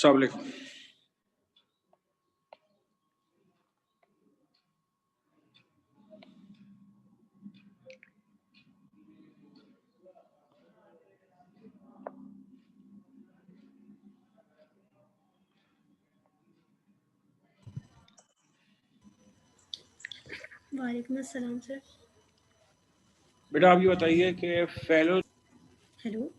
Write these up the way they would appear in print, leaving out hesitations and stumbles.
अस्सलाम वालेकुम। वालेकुम अस्सलाम सर। बेटा आप ये बताइए कि फेलो हेलो।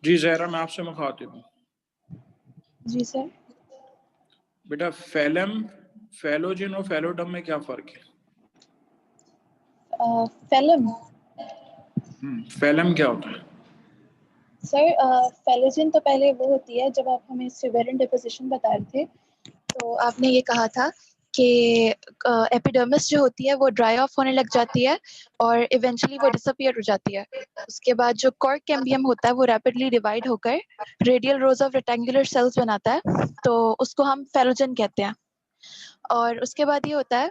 जी ज़हरा, मैं आपसे मुखातिब हूँ। जी सर। बेटा फेलम, फेलोजिन और फेलोडम में क्या फ़र्क है? फेलम फेलम क्या होता है? सर, फेलोजिन तो पहले वो होती है जब आप हमें सिवेरेंट डिपोजिशन बता रहे थे, तो आपने ये कहा था कि एपिडर्मिस जो होती है वो ड्राई ऑफ होने लग जाती है और इवेंचुअली वो डिसअपीयर हो जाती है। उसके बाद जो कॉर्क कैम्बियम होता है वो रैपिडली डिवाइड होकर radial rows of rectangular cells बनाता है, तो उसको हम फेलोजन कहते हैं। और उसके बाद ये होता है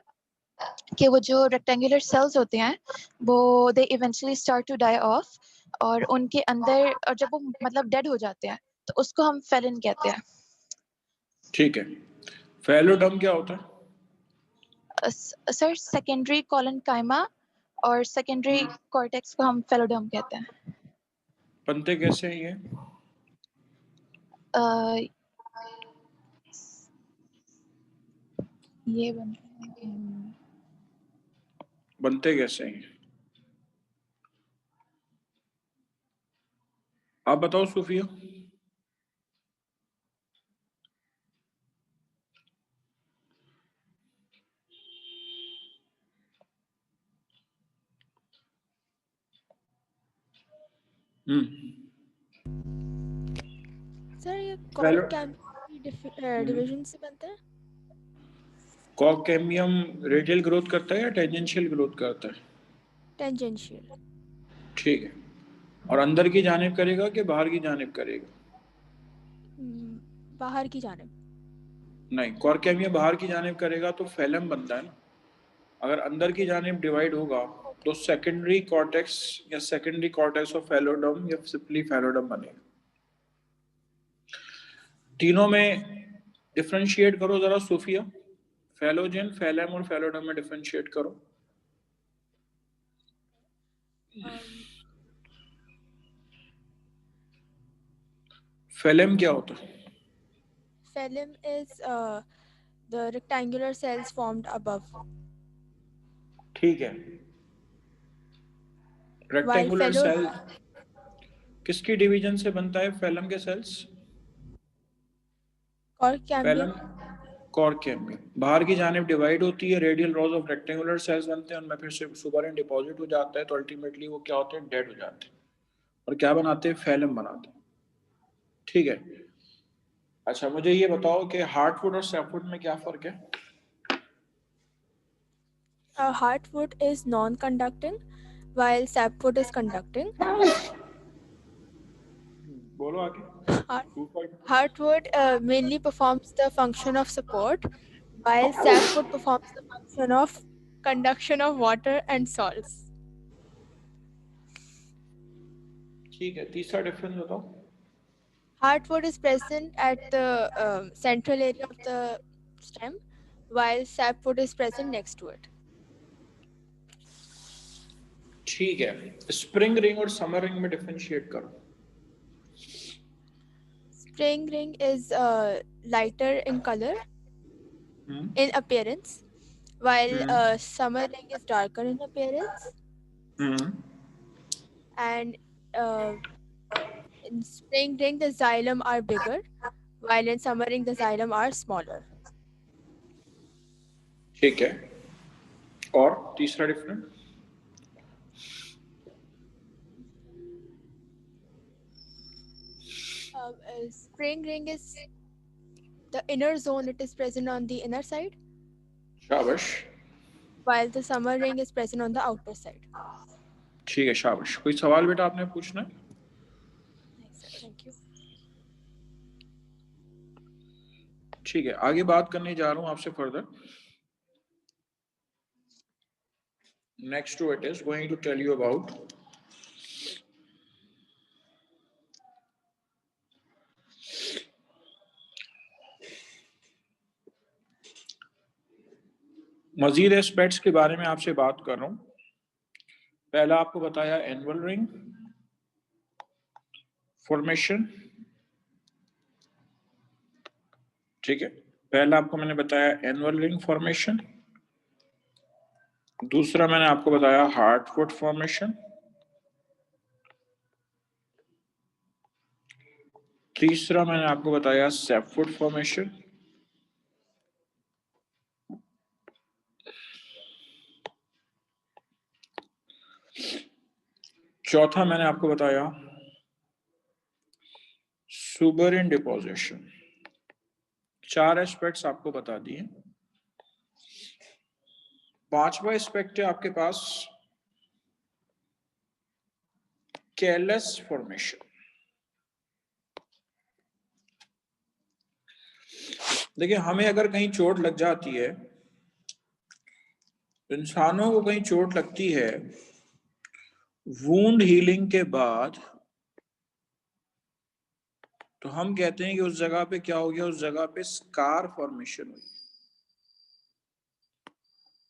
कि वो जो रेक्टेंगुलर सेल्स होते हैं वो they eventually start to die off, और उनके अंदर और जब वो मतलब डेड हो जाते हैं तो उसको हम फेलिन कहते हैं। ठीक है। फेलोडम क्या होता है? सर सेकेंडरी कॉलन काइमा और सेकेंडरी कॉर्टेक्स को हम फेलोडम कहते हैं। बनते कैसे हैं ये? ये बनते कैसे हैं? आप बताओ सूफिया। सर ये कॉर्क कैम्बियम डिवीजन से बनता है? कॉर्क कैम्बियम रेडियल ग्रोथ करता है या टेंजेंशियल ग्रोथ करता है? टेंजेंशियल। ठीक है। और अंदर की जानिब करेगा कि बाहर की जानिब करेगा? बाहर की जानिब। नहीं, कॉर्क कैम्बियम बाहर की जानिब करेगा तो फेलम बनता है ना। अगर अंदर की जानिब डिवाइड होगा तो सेकेंडरी कॉर्टेक्स या सेकेंडरी कॉर्टेक्स ऑफ फेलोडम या सिंपली फेलोडम बनेगा। तीनों में डिफरेंशिएट करो जरा सूफिया। फेलोजन, फेलम और फेलोडम में डिफरेंशिएट करो। फेलम क्या होता है? Phellem is the rectangular cells formed above, ठीक है, while रेक्टेंगुलर fellow सेल किसकी डिवीजन से बनता है? फेलम के cells, or cambium. Phellem cork cambium बाहर की जानिब डिवाइड होती है, radial rows of rectangular cells बनते हैं, उनमें फिर से सुपरिन डिपॉजिट हो जाता है, तो अल्टीमेटली वो क्या होते हैं? डेड हो जाते हैं, और क्या बनाते हैं? फेलम बनाते हैं। ठीक है, अच्छा मुझे ये बताओ कि हार्टवुड और सैपवुड में क्या फर्क है? Heartwood is non-conducting, while sapwood is conducting. बोलो आगे। Heart- ऊपर। Heartwood mainly performs the function of support, while sapwood performs the function of conduction of water and salts. ठीक है, तीसरा डिफरेंस बताओ। Heartwood is present at the central area of the stem, while sapwood is present next to it. ठीक है, spring ring और summer ring में differentiate करो। Spring ring is lighter in color, in appearance, while summer ring is darker in appearance. And in spring ring, the xylem are bigger, while in summer ring, the xylem are smaller. ठीक है, और तीसरा difference? Spring ring is the inner zone, it is present on the inner side, शाबाश। while the summer ring is present on the outer side. ठीक है, शाबाश। कोई सवाल बेटा आपने पूछना है? Nice, sir. Thank you. ठीक है, आगे बात करने जा रहा हूं आपसे further. Next to it is going to tell you about मजीद एस्पेक्ट्स के बारे में आपसे बात कर रहा हूं। पहला आपको बताया एनुअल रिंग फॉर्मेशन, ठीक है, पहला आपको मैंने बताया एनुअल रिंग फॉर्मेशन, दूसरा मैंने आपको बताया हार्टवुड फॉर्मेशन, तीसरा मैंने आपको बताया सैपवुड फॉर्मेशन, चौथा मैंने आपको बताया सुबरिन डिपोजिशन। चार एस्पेक्ट्स आपको बता दिए। पांचवा एस्पेक्ट है आपके पास कैलस फॉर्मेशन। देखिए, हमें अगर कहीं चोट लग जाती है, इंसानों को कहीं चोट लगती है, वुंड हीलिंग के बाद तो हम कहते हैं कि उस जगह पे क्या हो गया? उस जगह पे स्कार फॉर्मेशन हुई।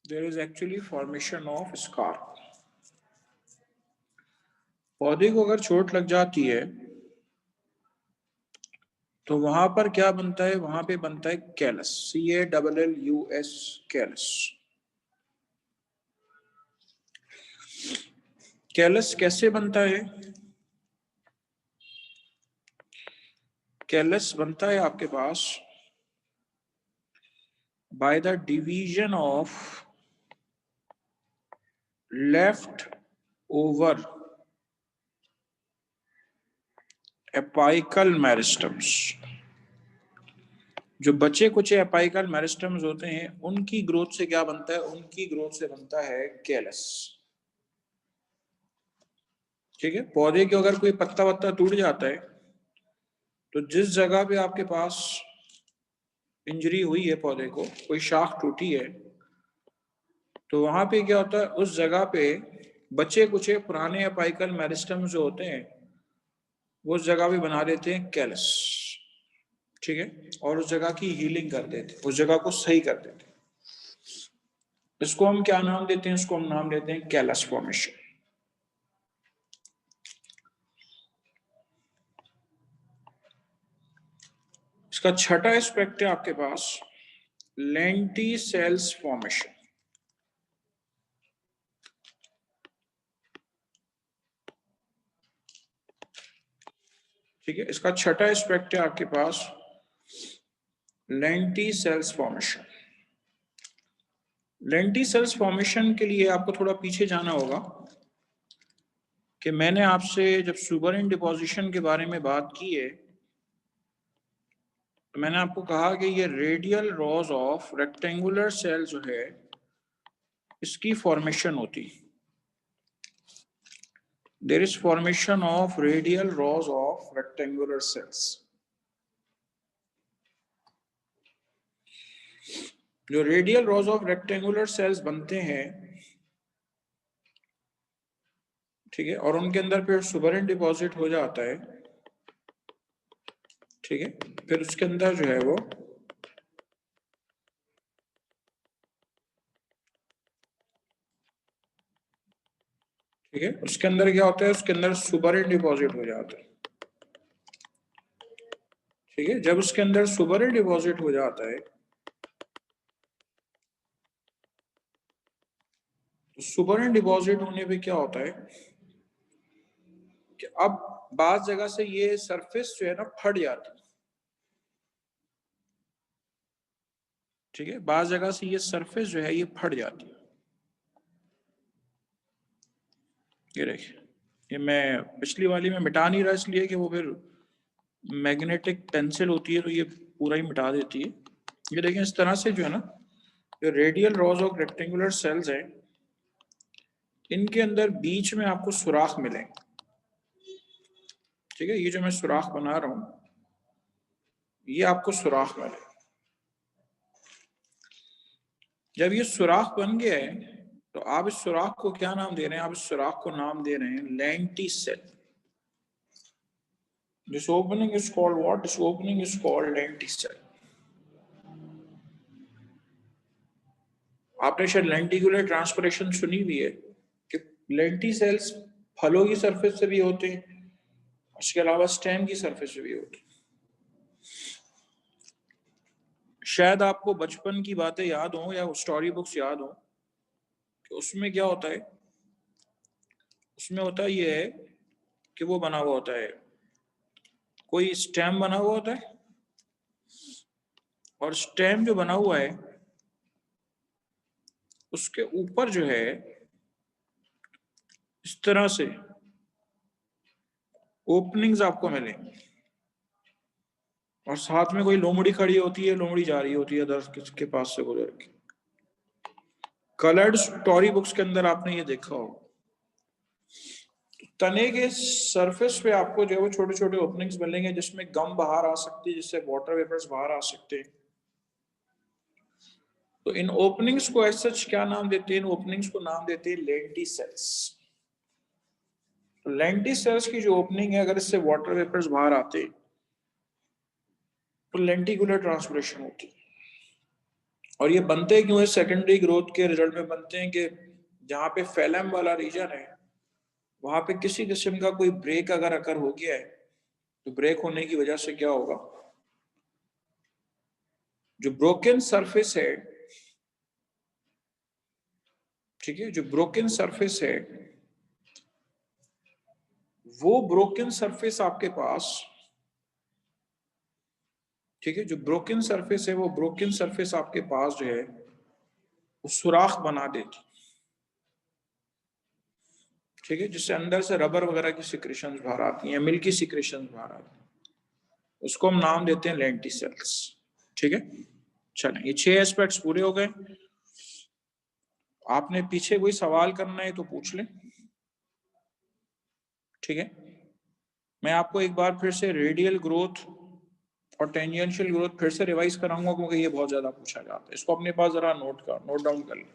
There is actually formation of scar. पौधे को अगर चोट लग जाती है तो वहां पर क्या बनता है? वहां पे बनता है कैलस, CALLUS, कैलस। कैलस कैसे बनता है? कैलस बनता है आपके पास by the division of left over apical meristems. जो बचे कुछ एपाइकल मेरिस्टम्स होते हैं, उनकी ग्रोथ से क्या बनता है? उनकी ग्रोथ से बनता है कैलस। ठीक है, पौधे के अगर कोई पत्ता वत्ता टूट जाता है तो जिस जगह पे आपके पास इंजरी हुई है, पौधे को कोई शाख टूटी है, तो वहां पे क्या होता है? उस जगह पे बचे कुछ पुराने एपाइकल मेरिस्टम्स जो होते हैं, वो उस जगह पे बना देते हैं कैलस। ठीक है, और उस जगह की हीलिंग कर देते, उस जगह को सही कर देते। इसको हम क्या नाम देते हैं? इसको हम नाम देते हैं कैलस फॉर्मेशन। इसका छठा एस्पेक्ट है आपके पास लेंटिसेल्स फॉर्मेशन। ठीक है, इसका छठा एस्पेक्ट है आपके पास लेंटिसेल्स फॉर्मेशन। लेंटिसेल्स फॉर्मेशन के लिए आपको थोड़ा पीछे जाना होगा कि मैंने आपसे जब सुबरिन डिपोजिशन के बारे में बात की है तो मैंने आपको कहा कि ये radial rows of rectangular cell जो है इसकी फॉर्मेशन होती है। There is formation of radial rows of rectangular cells. जो radial rows of rectangular cells बनते हैं, ठीक है, और उनके अंदर फिर सुबरिन डिपॉजिट हो जाता है, ठीक है, फिर उसके अंदर जो है वो ठीक है, उसके अंदर क्या होता है, उसके अंदर सुबरिन डिपॉजिट हो जाता है। ठीक है, जब उसके अंदर सुबरिन डिपॉजिट हो जाता है तो सुबरिन डिपॉजिट होने पे क्या होता है कि अब बात जगह से ये सरफेस जो है ना फट जाती है। ठीक है, बात जगह से ये सरफेस जो है ये फट जाती है। ये देखिए, ये मैं पिछली वाली में मिटा नहीं रहा इसलिए कि वो फिर मैग्नेटिक टेंसिल होती है तो ये पूरा ही मिटा देती है। ये देखें, इस तरह से जो है ना, जो radial rows of rectangular cells है इनके अंदर बीच में आपको सुराख मिलेंगे। ठीक है, ये जो मैं सुराख बना रहा हूं ये आपको सुराख मिले। जब ये सुराख बन गया है तो आप इस सुराख को क्या नाम दे रहे हैं? आप इस सुराख को नाम दे रहे हैं lenticel. This opening is called what? This opening is called lenticel. आपने शायद लेंटिकुलर ट्रांसपिरेशन सुनी भी है कि लेंटिसेल्स फलों की सरफेस से भी होते हैं, उसके अलावा स्टेम की सरफेस से भी होते हैं। शायद आपको बचपन की बातें याद हो या स्टोरी बुक्स याद हो कि उसमें क्या होता है, उसमें होता ये है कि वो बना हुआ होता है, कोई स्टेम बना हुआ होता है और स्टेम जो बना हुआ है उसके ऊपर जो है इस तरह से ओपनिंग्स आपको मिलेंगे और साथ में कोई लोमड़ी खड़ी होती है, लोमड़ी जा रही होती है अदर के पास से गुजर के। कलर्ड स्टोरी बुक्स के अंदर आपने ये देखा हो। तने के सरफेस पे आपको जो है वो छोटे छोटे ओपनिंग्स मिलेंगे जिसमें गम बाहर आ सकती है, जिससे वाटर वेपर्स बाहर आ सकते हैं। तो इन ओपनिंग्स को ऐसा क्या नाम देते हैं? इन ओपनिंग्स को नाम देते हैं लेंटिसेल्स। तो लेंटिसेल्स की जो ओपनिंग है, अगर इससे वाटर वेपर्स बाहर आते तो लेंटिकुलर ट्रांसपिरेशन होती है। और ये बनते क्यों है? सेकेंडरी ग्रोथ के रिजल्ट में बनते हैं कि जहां पे फेलम वाला रीजन है वहां पे किसी किस्म का कोई ब्रेक अगर अकर हो गया है तो ब्रेक होने की वजह से क्या होगा, जो ब्रोकन सरफेस है, ठीक है, जो ब्रोकन सरफेस है वो ब्रोकन सरफेस आपके पास, ठीक है, जो ब्रोकन सरफेस है वो ब्रोकन सरफेस आपके पास जो है वो सुराख बना देती, ठीक है, जिससे अंदर से रबर वगैरह की सिक्रेशंस बाहर आती हैं, मिल्की सिक्रेशंस बाहर आती हैं। उसको हम नाम देते हैं लेंटिसेल्स। ठीक है, चलें, ये 6 एस्पेक्ट्स पूरे हो गए। आपने पीछे कोई सवाल करना है तो पूछ लें। ठीक है, मैं आपको एक बार फिर से रेडियल ग्रोथ और टेंजेंशियल ग्रोथ फिर से रिवाइज कराऊंगा क्योंकि ये बहुत ज्यादा पूछा जाता है। इसको अपने पास जरा नोट डाउन कर लें।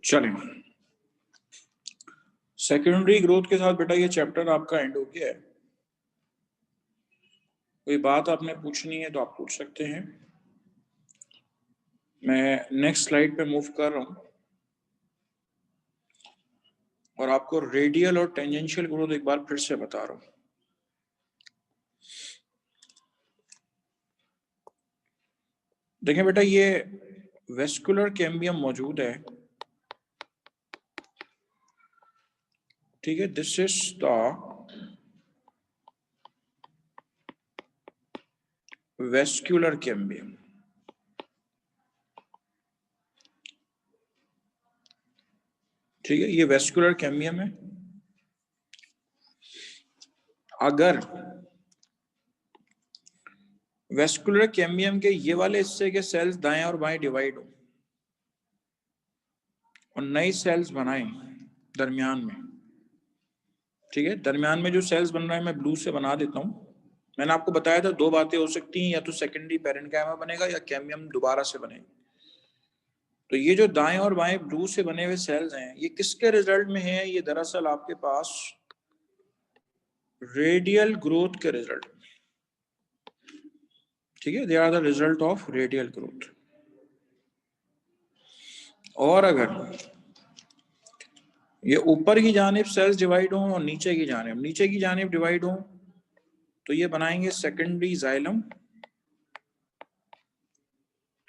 चलें, सेकेंडरी ग्रोथ के साथ बेटा ये चैप्टर आपका एंड हो गया है। कोई बात आपने पूछनी है तो आप पूछ सकते हैं। मैं नेक्स्ट स्लाइड पे मूव कर रहा हूं और आपको रेडियल और टेंजेंशियल ग्रोथ एक बार फिर से बता रहा हूं। देखें बेटा, ये वेस्कुलर कैम्बियम मौजूद है, ठीक है। This is the vascular cambium, ठीक है। ये वेस्कुलर कैम्बियम है। अगर वेस्कुलर कैम्बियम के ये वाले हिस्से के सेल्स दाएं और बाएं डिवाइड हो और नई सेल्स बनाएं दरमियान में, ठीक है। दरमियान में जो सेल्स बन रहा है मैं ब्लू से बना देता हूं। मैंने आपको बताया था दो बातें हो सकती हैं, या तो सेकेंडरी पैरेन्काइमा बनेगा या कैम्बियम दोबारा से बनेगा। तो ये जो दाएं और बाएं ब्लू से बने हुए सेल्स हैं, ये किसके रिजल्ट में है? ये दरअसल आपके पास रेडियल ग्रोथ के रिजल्ट, ठीक है। They are the result of radial growth. और अगर ये ऊपर की जानिब सेल्स डिवाइड हों और नीचे की जानिब डिवाइड हों तो ये बनाएंगे सेकेंडरी जाइलम।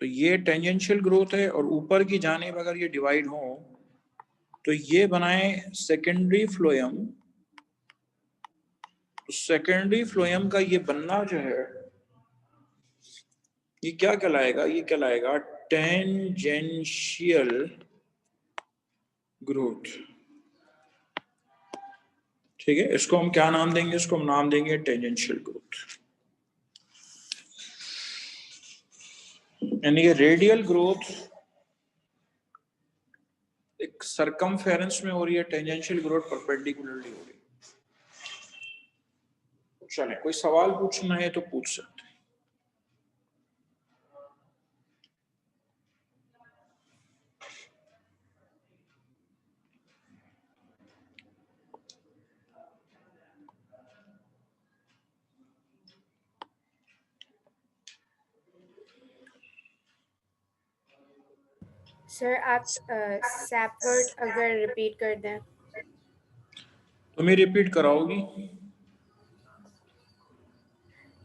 तो ये टेंजेंशियल ग्रोथ है। और ऊपर की जानिब अगर ये डिवाइड हो तो ये बनाए सेकेंडरी फ्लोएम। सेकेंडरी फ्लोएम का ये बनना जो है ये क्या कहलाएगा? ये कहलाएगा टेंजेंशियल ग्रोथ, ठीक है। इसको हम क्या नाम देंगे? इसको हम नाम देंगे टेंजेंशियल ग्रोथ। यानी ये रेडियल ग्रोथ एक सरकमफेरेंस में हो रही है, टेंजेंशियल ग्रोथ परपेंडिकुलरली हो रही है। चले, कोई सवाल पूछना है तो पूछ सकते हैं। सर आप सैपवर्ड अगर रिपीट कर दें तो मैं रिपीट कराओगी?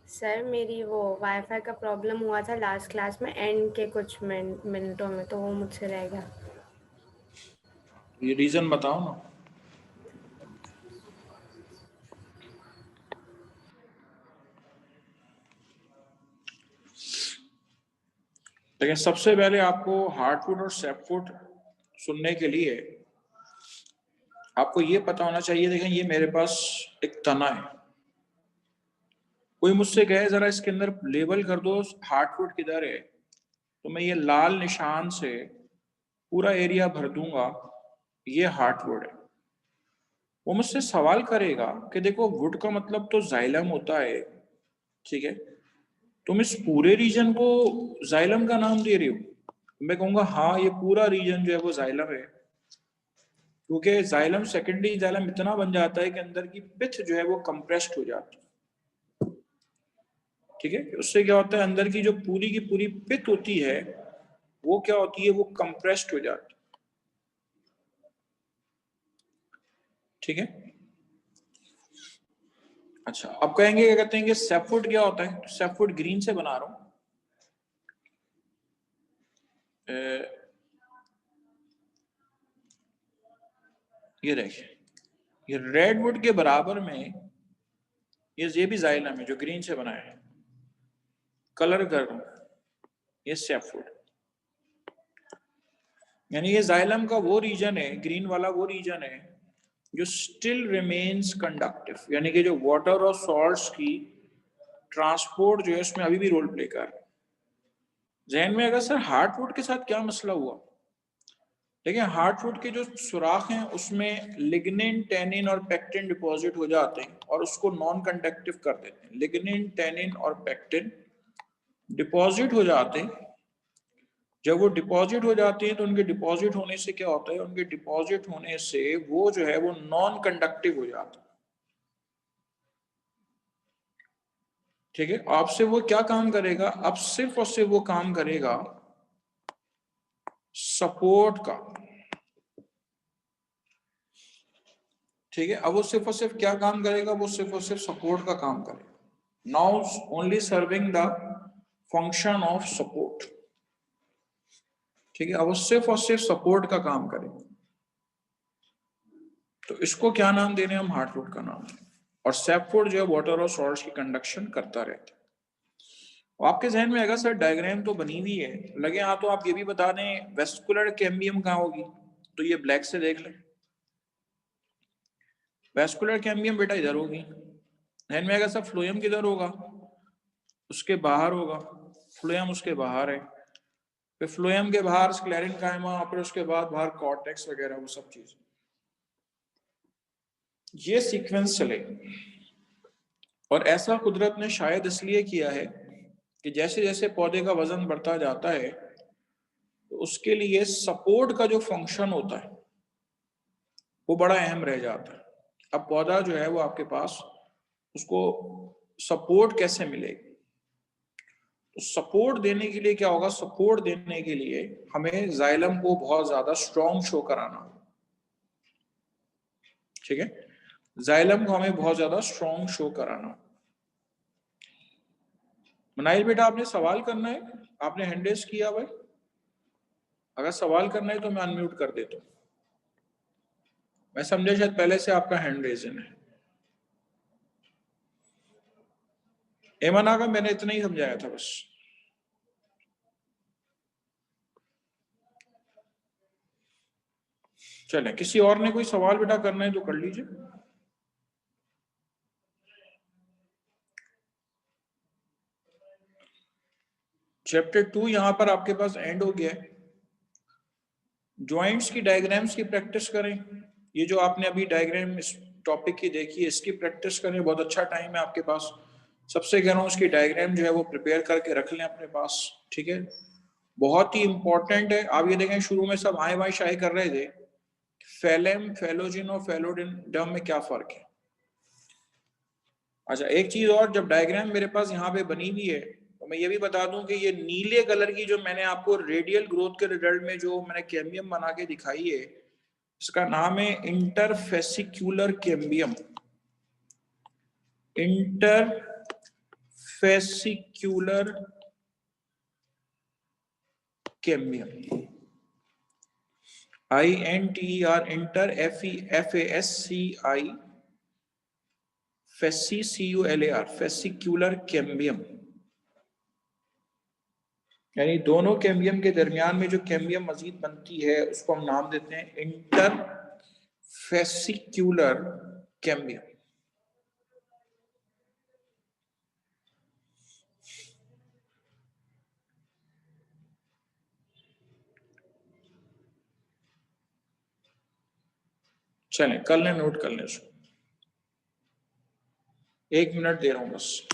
सर मेरी वो वाईफाई का प्रॉब्लम हुआ था लास्ट क्लास में एंड के कुछ मिनटों में, तो वो मुझसे रह गया। ये रीजन बताओ ना। लेकिन सबसे पहले आपको हार्टवुड और सैपवुड सुनने के लिए आपको ये पता होना चाहिए। देखें, ये मेरे पास एक तना है। कोई मुझसे कहे जरा इसके अंदर लेबल कर दो हार्टवुड किधर है, तो मैं ये लाल निशान से पूरा एरिया भर दूंगा, ये हार्टवुड है। वो मुझसे सवाल करेगा कि देखो वुड का मतलब तो जाइलम होता है, ठीक है, तुम इस पूरे रीजन को जाइलम का नाम दे रही हो? मैं कहूंगा हाँ, ये पूरा रीजन जो है वो जाइलम है, क्योंकि जाइलम सेकेंडरी जाइलम इतना बन जाता है कि अंदर की पिथ जो है वो कंप्रेस्ड हो जाती है, ठीक है। उससे क्या होता है, अंदर की जो पूरी की पूरी पिथ होती है वो क्या होती है, वो कंप्रेस्ड हो जाती है, ठीक है। अच्छा, अब कहेंगे क्या कहते हैं कि सैपवुड क्या होता है? सैपवुड ग्रीन से बना रहा हूं। ये देखिए, ये रेडवुड के बराबर में ये भी जाइलम है जो ग्रीन से बना है। कलर कर रहा हूं, ये सैपवुड। यानी ये जाइलम का वो रीजन है, ग्रीन वाला वो रीजन है जो स्टिल रिमेन्स कंडक्टिव, यानी कि जो वाटर और सॉल्ट्स की ट्रांसपोर्ट जो है उसमें अभी भी रोल प्ले कर रहा है। जहन में अगर सर हार्टवुड के साथ क्या मसला हुआ, देखिए हार्टवुड के जो सुराख हैं उसमें लिग्निन, टैनिन और पेक्टिन डिपॉजिट हो जाते हैं और उसको नॉन कंडक्टिव कर देते हैं। लिग्निन, टैनिन और पेक्टिन डिपॉजिट हो जाते हैं जब वो डिपॉजिट हो जाती हैं तो उनके डिपॉजिट होने से क्या होता है, उनके डिपॉजिट होने से वो जो है वो नॉन कंडक्टिव हो जाता है। ठीक है, आपसे वो क्या काम करेगा, अब सिर्फ और सिर्फ वो काम करेगा सपोर्ट का। ठीक है, अब वो सिर्फ और सिर्फ क्या काम करेगा, वो सिर्फ और सिर्फ सपोर्ट का काम करेगा। Now only serving the function of support. ठीक है, अब वो सिर्फ और सिर्फ सपोर्ट का काम करेगा। तो इसको क्या नाम दे रहे हैं हम, हार्ट फ्लूइड का नाम। और सेपफोर्ड जो है वाटर और सॉल्ट्स की कंडक्शन करता रहता है। आपके जहन में अगर सर डायग्राम तो बनी हुई है, लगे हाँ तो आप ये भी बता दें वेस्कुलर कैम्बियम कहाँ होगी, तो ये ब्लैक से देख लें। वेस्कुलर कैम्बियम बेटा इधर होगी। जहन में अगर सर फ्लोएम किधर होगा, उसके बाहर होगा। फ्लोएम उसके बाहर है, फिर फ्लोएम के बाहर स्क्लेरेन्काइमा, फिर उसके बाद बाहर कॉर्टेक्स वगैरह वो सब चीज। ये सीक्वेंस चले। और ऐसा कुदरत ने शायद इसलिए किया है कि जैसे जैसे पौधे का वजन बढ़ता जाता है तो उसके लिए सपोर्ट का जो फंक्शन होता है वो बड़ा अहम रह जाता है। अब पौधा जो है वो आपके पास, उसको सपोर्ट कैसे मिलेगी, तो सपोर्ट देने के लिए क्या होगा, सपोर्ट देने के लिए हमें जाइलम को बहुत ज्यादा स्ट्रॉन्ग शो कराना। ठीक है, जाइलम को हमें बहुत ज्यादा स्ट्रॉन्ग शो कराना। मनाइल बेटा आपने सवाल करना है, आपने हैंड रेज किया भाई, अगर सवाल करना है तो मैं अनम्यूट कर देता हूँ। मैं समझा शायद पहले से आपका हैंड रेजन है। एमना का मैंने इतना ही समझाया था बस। चले, किसी और ने कोई सवाल बेटा करना है तो कर लीजिए। चैप्टर 2 यहां पर आपके पास एंड हो गया है। जॉइंट्स की डायग्राम्स की प्रैक्टिस करें। ये जो आपने अभी डायग्राम इस टॉपिक की देखी है इसकी प्रैक्टिस करें, बहुत अच्छा टाइम है आपके पास। सबसे कह रहा हूँ उसकी डायग्राम जो है वो प्रिपेयर करके रख लें अपने पास। ठीक है, बहुत ही इंपॉर्टेंट है। आप ये देखें शुरू में सब हाय वाई शाय कर रहे थे, फेलेम, फेलोजिन और फेलोडम में क्या फर्क है। अच्छा एक चीज और, जब डायग्राम मेरे पास यहाँ पे बनी हुई है तो मैं ये भी बता दूं कि ये नीले कलर की जो मैंने आपको रेडियल ग्रोथ के रिजल्ट में जो मैंने कैम्बियम बना के दिखाई है, इसका नाम है interfascicular cambium. Interfascicular cambium, INTER, inter, FASCI, FASCICULAR, fascicular cambium. यानी दोनों कैम्बियम के दरमियान में जो कैम्बियम मजीद बनती है उसको हम नाम देते हैं इंटरफेसिक्यूलर कैम्बियम। चलें कर लें, नोट कर लें इसको। 1 मिनट दे रहा हूं बस।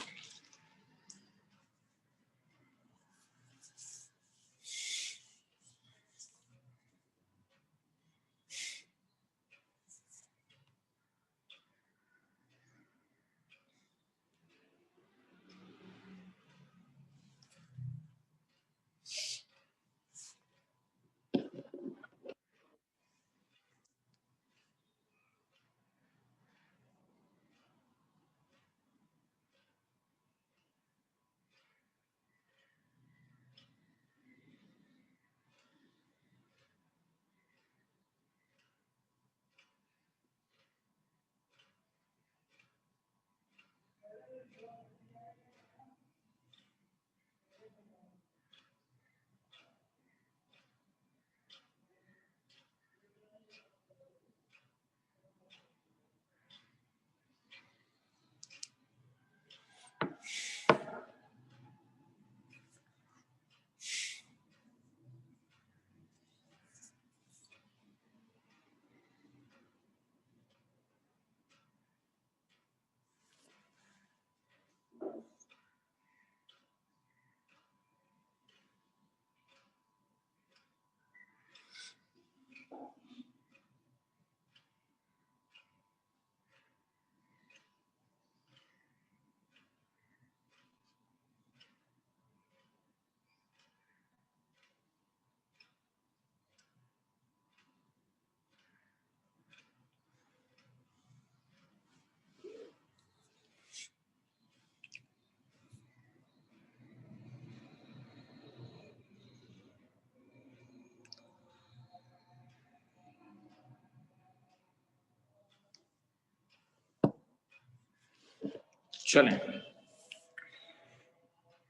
चलें,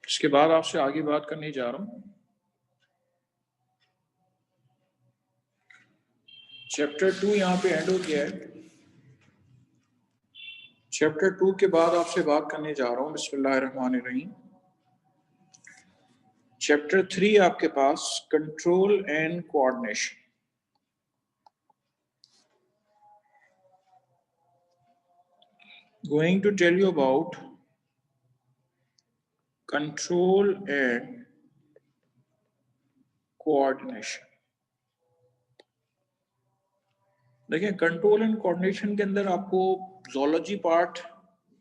इसके बाद आपसे आगे बात करने जा रहा हूं। चैप्टर 2 यहाँ पे एंड हो गया है। चैप्टर 2 के बाद आपसे बात करने जा रहा हूँ बिस्मिल्लाहिर्रहमानिर्रहीम। चैप्टर 3 आपके पास control and coordination. Going to tell you about control and coordination। देखिए, कंट्रोल एंड कोऑर्डिनेशन के अंदर आपको ज़ूलॉजी पार्ट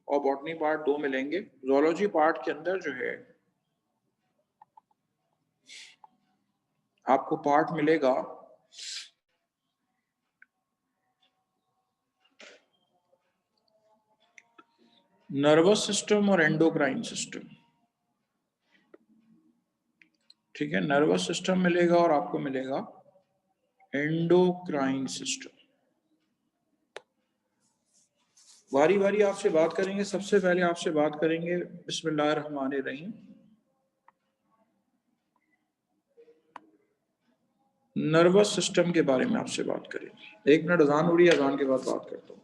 और बॉटनी पार्ट दो मिलेंगे। ज़ूलॉजी पार्ट के अंदर जो है आपको पार्ट मिलेगा नर्वस सिस्टम और एंडोक्राइन सिस्टम। ठीक है, नर्वस सिस्टम मिलेगा और आपको मिलेगा एंडोक्राइन सिस्टम। बारी बारी आपसे बात करेंगे। सबसे पहले आपसे बात करेंगे बिस्मिल्लाहिर्रहमानिर्रहीम नर्वस सिस्टम के बारे में आपसे बात करेंगे। 1 मिनट अजान हो रही है, अजान के बाद बात करता हूँ।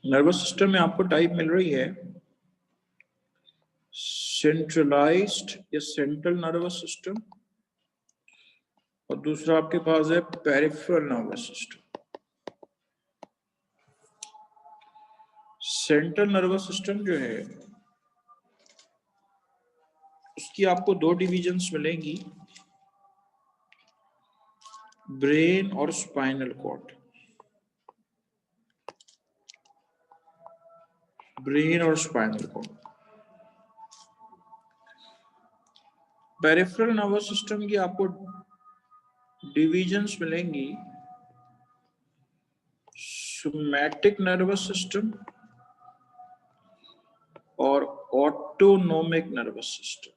नर्वस सिस्टम में आपको टाइप मिल रही है सेंट्रलाइज्ड या सेंट्रल नर्वस सिस्टम, और दूसरा आपके पास है peripheral nervous system. Central nervous system जो है उसकी आपको 2 डिविजन्स मिलेंगी, ब्रेन और स्पाइनल कॉर्ड। ब्रेन और spinal cord. Peripheral nervous system की आपको डिविजन्स मिलेंगी, सोमैटिक नर्वस सिस्टम और ऑटोनोमिक नर्वस सिस्टम।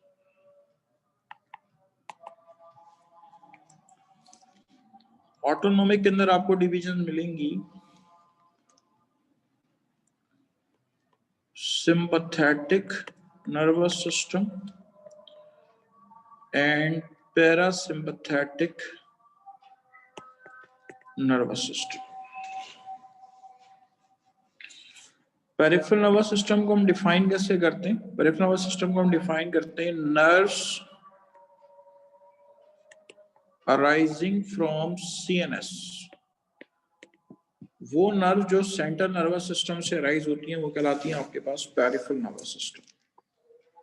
ऑटोनोमिक के अंदर आपको डिवीजन मिलेंगी sympathetic nervous system and parasympathetic nervous system. Peripheral nervous system को हम डिफाइन कैसे करते हैं? पेरिफेरल नर्वस सिस्टम को हम डिफाइन करते हैं नर्व्स अराइजिंग फ्रॉम सीएनएस। वो नर्व जो सेंट्रल नर्वस सिस्टम से राइज होती हैं वो कहलाती हैं आपके पास पेरिफेरल नर्वस सिस्टम।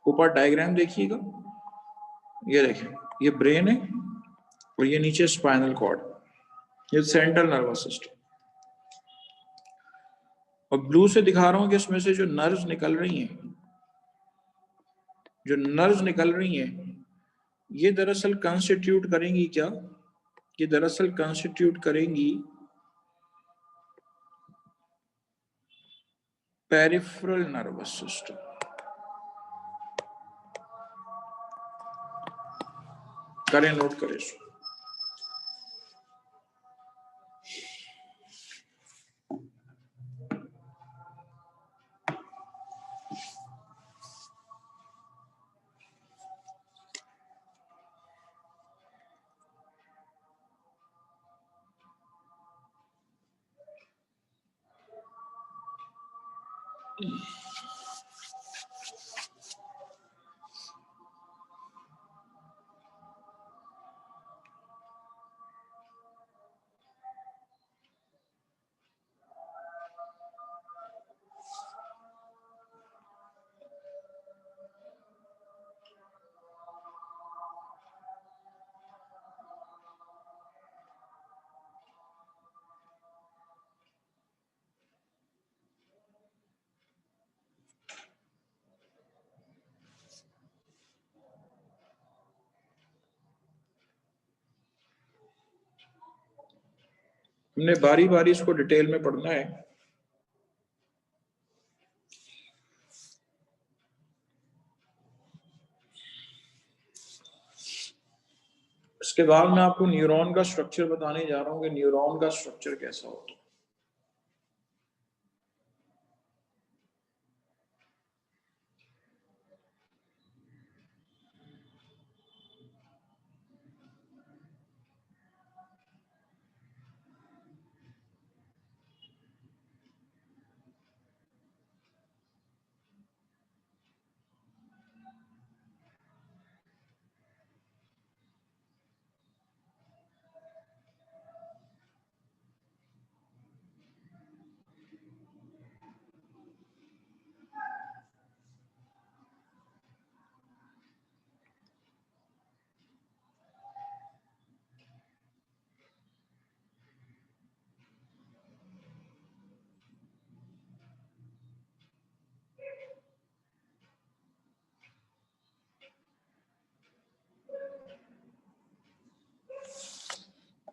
ऊपर डायग्राम देखिएगा, ये देखें, ये ब्रेन है और ये नीचे स्पाइनल कॉर्ड, ये सेंट्रल नर्वस सिस्टम। और ब्लू से दिखा रहा हूं कि इसमें से जो नर्व्स निकल रही हैं, ये दरअसल कंस्टिट्यूट करेंगी क्या? ये दरअसल कंस्टिट्यूट करेंगी पेरिफेरल नर्वस सिस्टम। करें, नोट करें इसको। हमने बारी बारी इसको डिटेल में पढ़ना है। इसके बाद मैं आपको न्यूरॉन का स्ट्रक्चर बताने जा रहा हूँ कि न्यूरॉन का स्ट्रक्चर कैसा होता है।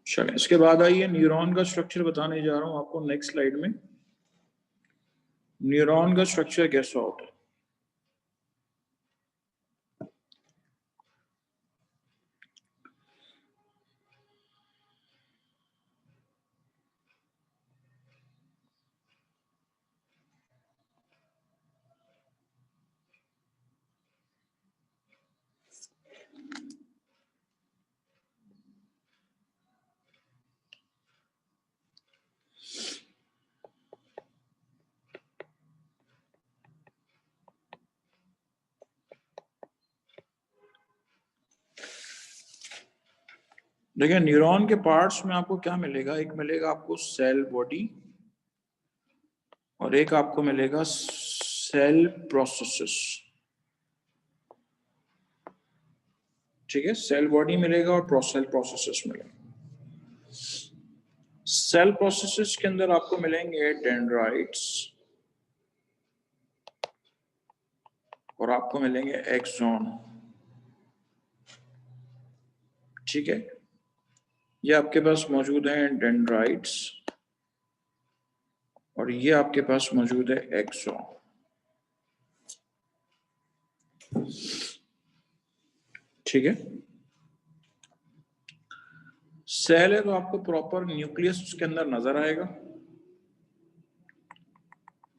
चलिए, इसके बाद आइए न्यूरॉन का स्ट्रक्चर बताने जा रहा हूं आपको नेक्स्ट स्लाइड में। न्यूरॉन का स्ट्रक्चर कैसा होता है। देखिए, न्यूरॉन के पार्ट्स में आपको क्या मिलेगा। एक मिलेगा आपको सेल बॉडी और एक आपको मिलेगा सेल प्रोसेसेस। ठीक है, सेल बॉडी मिलेगा और सेल प्रोसेसेस मिलेगा। सेल प्रोसेसेस के अंदर आपको मिलेंगे डेंड्राइट्स और आपको मिलेंगे एक्सॉन। ठीक है, ये आपके पास मौजूद है डेंड्राइट्स और ये आपके पास मौजूद है एक्सॉन। ठीक है, सेल है तो आपको प्रॉपर न्यूक्लियस उसके अंदर नजर आएगा।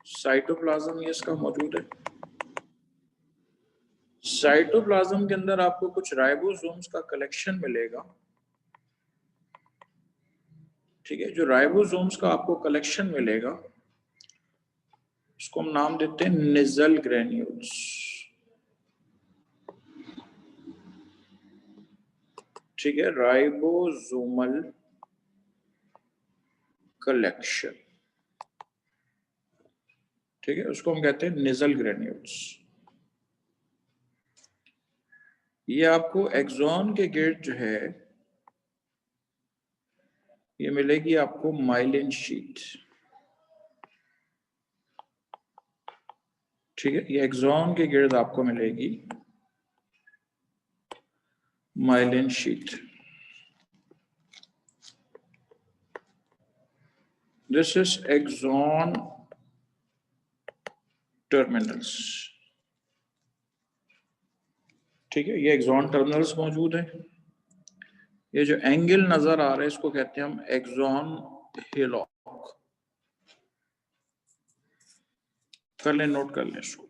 साइटोप्लाज्म ये इसका मौजूद है। साइटोप्लाज्म के अंदर आपको कुछ राइबोसोम्स का कलेक्शन मिलेगा। ठीक है, जो राइबोसोम्स का आपको कलेक्शन मिलेगा उसको हम नाम देते हैं नेजल ग्रेन्यूल्स। ठीक है, राइबोसोमल कलेक्शन। ठीक है, उसको हम कहते हैं नेजल ग्रेन्यूल्स। ये आपको एक्सॉन के गिर्द जो है ये मिलेगी आपको माइलिन शीट। ठीक है, ये एक्सॉन के गिर्द आपको मिलेगी myelin sheath. This is axon terminals. ठीक है, ये एक्सॉन टर्मिनल्स मौजूद है। ये जो एंगल नजर आ रहा है इसको कहते हैं हम एक्सॉन हेलॉक। कर लें, नोट कर लें इसको।